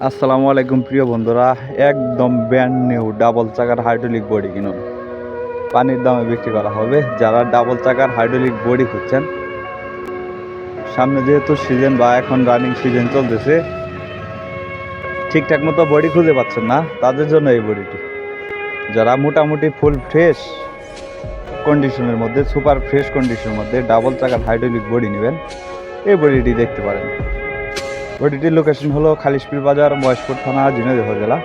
আসসালামু আলাইকুম প্রিয় বন্ধুরা, একদম ব্র্যান্ড নিউ ডাবল চাকার হাইড্রোলিক বডি কিনুন। পানির দামে বিক্রি করা হবে। যারা ডাবল চাকার হাইড্রোলিক বডি খুঁজছেন, সামনে যেহেতু সিজন বা এখন রানিং সিজন চলতেছে, ঠিকঠাক মতো বডি খুঁজে পাচ্ছেন না, তাদের জন্য এই বডিটি। যারা মোটামুটি ফুল ফ্রেশ কন্ডিশনের মধ্যে, সুপার ফ্রেশ কন্ডিশনের মধ্যে ডাবল চাকার হাইড্রোলিক বডি নেবেন, এই বডিটি দেখতে পারেন। বডিটির লোকেশন হলো খালিশপুর বাজার, মহেশপুর থানা, ঝিনাইদহ জেলা।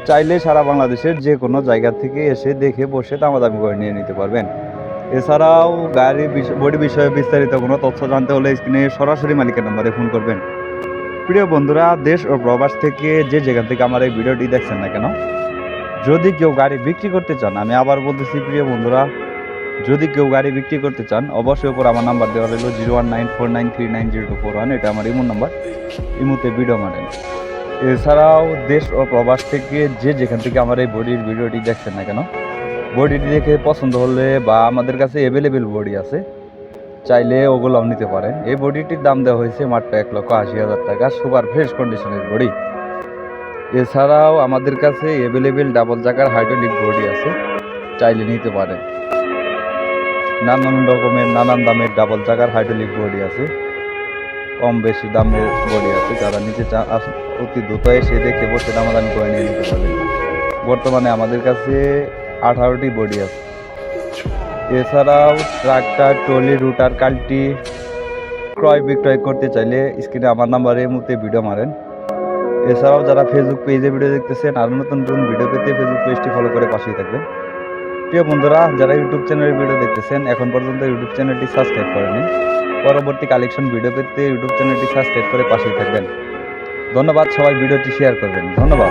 চাইলে সারা বাংলাদেশের যে কোনো জায়গা থেকে এসে দেখে বসে দামাদামি করে নিয়ে নিতে পারবেন। এছাড়াও বডি বিষয়ে বিস্তারিত কোনো তথ্য জানতে হলে স্ক্রিনে সরাসরি মালিকের নাম্বারে ফোন করবেন। প্রিয় বন্ধুরা, দেশ ও প্রবাস থেকে যে যেখান থেকে আমার এই ভিডিওটি দেখছেন না কেন, যদি কেউ গাড়ি বিক্রি করতে চান, আমি আবার বলতেছি প্রিয় বন্ধুরা, যদি কেউ গাড়ি বিক্রি করতে চান, অবশ্যই উপর আমার নাম্বার দেওয়া রইল 0194939041। এটা আমার ইমো নাম্বার, ইমোতে ভিডিও মারেন। এছাড়াও দেশ ও প্রবাস থেকে যে যেখান থেকে আমার এই বডির ভিডিওটি দেখছেন না কেন, বডিটি দেখে পছন্দ হলে বা আমাদের কাছে অ্যাভেলেবেল বডি আছে, চাইলে ওগুলোও নিতে পারেন। এই বডিটির দাম দেওয়া হয়েছে মাত্র 1,80,000 টাকা, সুপার ফ্রেশ কন্ডিশনের বডি। এছাড়াও আমাদের কাছে অ্যাভেলেবেল ডাবল চাকার হাইড্রোলিক বডি আছে, চাইলে নিতে পারেন। নানান রকমের নানান দামের ডাবল চাকার হাইড্রোলিক বডি আছে, কম বেশি দামের বডি আছে। যারা নিতে চান অতি দ্রুত এসে দেখে বসে দামাদামি করে নিয়ে নিতে পারবেন। বর্তমানে আমাদের কাছে 18টি বডি আছে। এছাড়াও ট্রাক্টর, ট্রলি, রুটার, কাল্টি ক্রয় বিক্রয় করতে চাইলে স্ক্রিনে আমার নাম্বারে মুহূর্তে ভিডিও মারেন। এছাড়াও যারা ফেসবুক পেজে ভিডিও দেখতেছেন, আরও নতুন নতুন ভিডিও পেতে ফেসবুক পেজটি ফলো করে পাশেই থাকবেন। প্রিয় বন্ধুরা, যারা ইউটিউব চ্যানেলের ভিডিও দেখতেছেন, এখন পর্যন্ত ইউটিউব চ্যানেলটি সাবস্ক্রাইব করেনি, পরবর্তী কালেকশন ভিডিও পেতে ইউটিউব চ্যানেলটি সাবস্ক্রাইব করে পাশেই থাকবেন। ধন্যবাদ। সবাই ভিডিওটি শেয়ার করবেন। ধন্যবাদ।